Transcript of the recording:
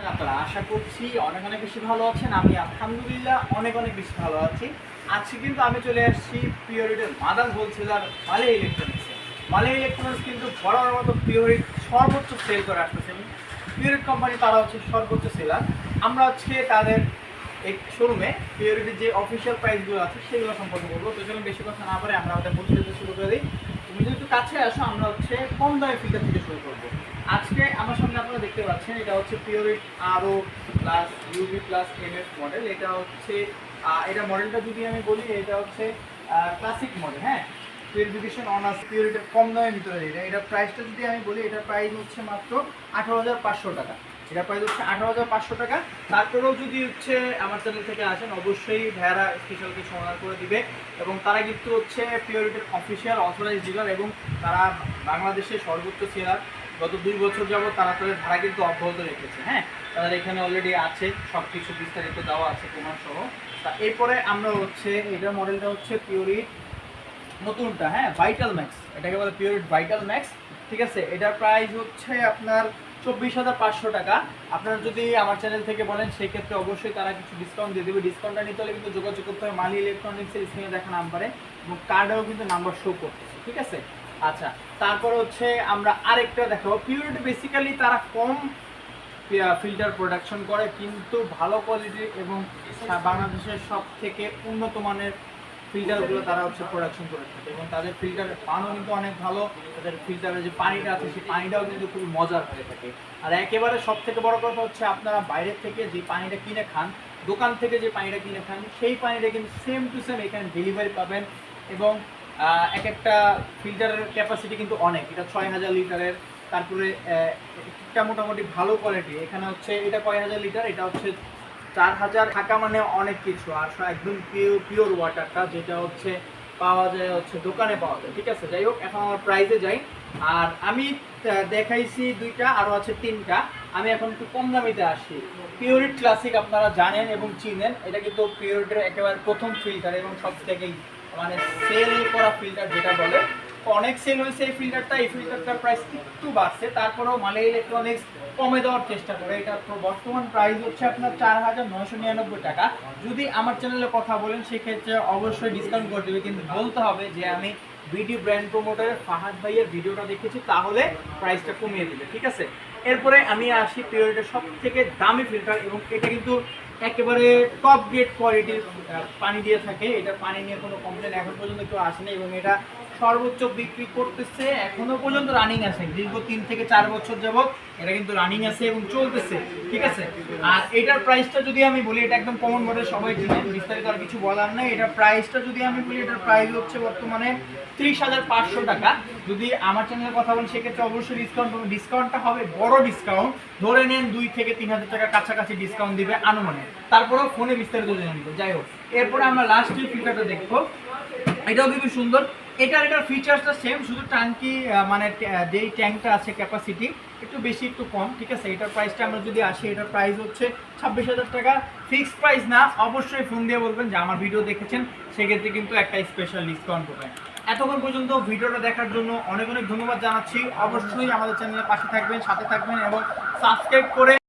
আপনারা আশা করছি অনেক অনেক বেশি ভালো আছেন। আমি আলহামদুলিল্লাহ অনেক অনেক বেশি ভালো আছি। আজকে কিন্তু আমি চলে আসছি পিওরিটের মাদার হোলসেলার মালিয়া ইলেকট্রনিক্সে। মালিয়া ইলেকট্রনিক্স কিন্তু বরাবর মতো পিওরিট সর্বোচ্চ সেল করে আসতেছে এবং পিওরিট কোম্পানি তারা হচ্ছে সর্বোচ্চ সেলার। আমরা হচ্ছে তাদের এই শোরুমে পিওরিটির যে অফিসিয়াল প্রাইসগুলো আছে সেগুলো সম্পর্কে বলবো। তো চলুন বেশি কথা না পারে আমরা আমাদের পরিচিত শুরু করে দিই। তুমি যদি কাছে আসো আমরা হচ্ছে কম দামে ফিল্টার থেকে শুরু করবো। আজকে আমার সামনে আপনারা দেখতে পাচ্ছেন এটা হচ্ছে পিওরিট আরও plus UV plus MF model. এটা হচ্ছে এটা মডেলটা যদি আমি বলি এটা হচ্ছে ক্লাসিক মডেল। হ্যাঁ, পিউরিফিকেশন অনার্স পিওরিটের কম দামের ভিতরে এটা প্রাইসটা যদি আমি বলি এটার প্রাইস হচ্ছে মাত্র 18,500 টাকা। এটা প্রাইস হচ্ছে 18,500 টাকা। তারপরেও যদি হচ্ছে আমার চ্যানেল থেকে আসেন অবশ্যই ভাইয়ারা স্পেশালকে সমাধান করে দিবে এবং তারা কিন্তু হচ্ছে পিওরিটির অফিসিয়াল অথরাইজ ডিলার এবং তারা বাংলাদেশের সর্বোচ্চ সেলার। গত 2 বছর যাবত তারা তাদের ভাড়া কিন্তু অব্যাহত রেখেছে। হ্যাঁ, তাদের এখানে অলরেডি আছে সব কিছু বিস্তারিত দেওয়া আছে প্রমাণ সহ। তা এরপরে আমরা হচ্ছে এটার মডেলটা হচ্ছে পিওরিট নতুনটা। হ্যাঁ, ভাইটাল ম্যাক্স, এটাকে বলে পিওরিট ভাইটাল ম্যাক্স। ঠিক আছে, এটার প্রাইস হচ্ছে আপনার 24,500 টাকা। আপনারা যদি আমার চ্যানেল থেকে বলেন সেই ক্ষেত্রে অবশ্যই তারা কিছু ডিসকাউন্ট দিয়ে দেবে। ডিসকাউন্টটা নিতে হলে কিন্তু যোগাযোগ করতে হবে মালিয়া ইলেকট্রনিক্সের স্ক্রিনে দেখা নাম্বারে এবং কার্ডেও কিন্তু নাম্বার শো করতেছে। ঠিক আছে, আচ্ছা তারপর হচ্ছে আমরা আরেকটা দেখাবো। পিওরিটি বেসিক্যালি তারা কম ফিল্টার প্রোডাকশন করে কিন্তু ভালো কোয়ালিটি এবং বাংলাদেশের সব থেকে উন্নত মানের ফিল্টারগুলো তারা হচ্ছে প্রোডাকশন করে থাকে এবং তাদের ফিল্টারের পানও কিন্তু অনেক ভালো। তাদের ফিল্টারের যে পানিটা আছে সেই পানিটাও কিন্তু খুবই মজার হয়ে থাকে। আর একেবারে সব থেকে বড় কথা হচ্ছে আপনারা বাইরের থেকে যে পানিটা কিনে খান, দোকান থেকে যে পানিটা কিনে খান সেই পানিটা কিন্তু সেম টু সেম এখানে ডেলিভারি পাবেন এবং এক একটা ফিল্টারের ক্যাপাসিটি কিন্তু অনেক। এটা 6,000 লিটারের। তারপরে এটা মোটামুটি ভালো কোয়ালিটি। এখানে হচ্ছে এটা কয় হাজার লিটার, এটা হচ্ছে 4,000 টাকা, মানে অনেক কিছু। আর একদম পিওর ওয়াটারটা যেটা হচ্ছে পাওয়া যায় হচ্ছে দোকানে পাওয়া যায়। ঠিক আছে, যাই হোক এখন আমার প্রাইসে যাই। আর আমি দেখাইছি 2টা, আরও আছে 3টা। আমি এখন একটু কম দামিতে আসি। পিওরিট ক্লাসিক আপনারা জানেন এবং চিনেন, এটা কিন্তু পিওরিটের একেবারে প্রথম ফিল্টার এবং সব থেকেই মানে সেল করা ফিল্টার যেটা বলে। অনেক সেল হয়েছে এই ফিল্টারটা। এই ফিল্টারটার প্রাইস একটু বাড়ছে, তারপরেও মালিয়া ইলেকট্রনিক্স কমে দেওয়ার চেষ্টা করে। এটা বর্তমান প্রাইস হচ্ছে আপনার 4,999 টাকা। যদি আমার চ্যানেলে কথা বলেন সেক্ষেত্রে অবশ্যই ডিসকাউন্ট করে দেবে, কিন্তু বলতে হবে যে আমি ভিডিও ব্র্যান্ড প্রমোটারের ফাহাদ ভাইয়ের ভিডিওটা দেখেছি, তাহলে প্রাইসটা কমিয়ে দেবে। ঠিক আছে, এরপরে আমি আসি পিওরিটের সব থেকে দামি ফিল্টার এবং এটা কিন্তু একেবারে টপ গ্রেড কোয়ালিটির পানি দিয়ে থাকে। এটা পানি নিয়ে কোনো কমপ্লেন এখন পর্যন্ত কেউ আসেনি এবং এটা সর্বোচ্চ বিক্রি করতেছে, এখনো পর্যন্ত রানিং আছে। দীর্ঘ 3 থেকে 4 বছর যাবত এটা কিন্তু রানিং আছে এবং চলতেছে। ঠিক আছে, আর এটার প্রাইসটা যদি আমি বলি, এটা একদম কমন মডেল, সবাই চিনেন, বিস্তারিত আর কিছু বলার নেই। এটার প্রাইসটা যদি আমি বলি, এটার প্রাইস হচ্ছে বর্তমানে 30,500 টাকা। যদি আমার চ্যানেলের কথা বলি সেক্ষেত্রে অবশ্যই ডিসকাউন্ট হবে। ডিসকাউন্টটা হবে বড় ডিসকাউন্ট, ধরে নেন 2 থেকে 3,000 টাকা কাছাকাছি ডিসকাউন্ট দিবে আনুমানিক। তারপরেও ফোনে বিস্তারিত জেনে নিব। যাই হোক, এরপরে আমরা লাস্ট যে ফিল্টারটা দেখবো, এটাও খুবই সুন্দর। এটার ফিচার্সটা সেম, শুধু ট্যাঙ্কি মানে যেই ট্যাঙ্কটা আছে ক্যাপাসিটি একটু বেশি একটু কম। ঠিক আছে, এটার প্রাইসটা আমরা যদি আসি, এটার প্রাইস হচ্ছে 26,000 টাকা। ফিক্সড প্রাইস না, অবশ্যই ফোন দিয়ে বলবেন যে আমার ভিডিও দেখেছেন, সেক্ষেত্রে কিন্তু একটা স্পেশাল ডিসকাউন্ট পাবেন। এতক্ষণ পর্যন্ত ভিডিওটা দেখার জন্য অনেক অনেক ধন্যবাদ জানাচ্ছি। অবশ্যই আমাদের চ্যানেলের পাশে থাকবেন, সাথে থাকবেন এবং সাবস্ক্রাইব করে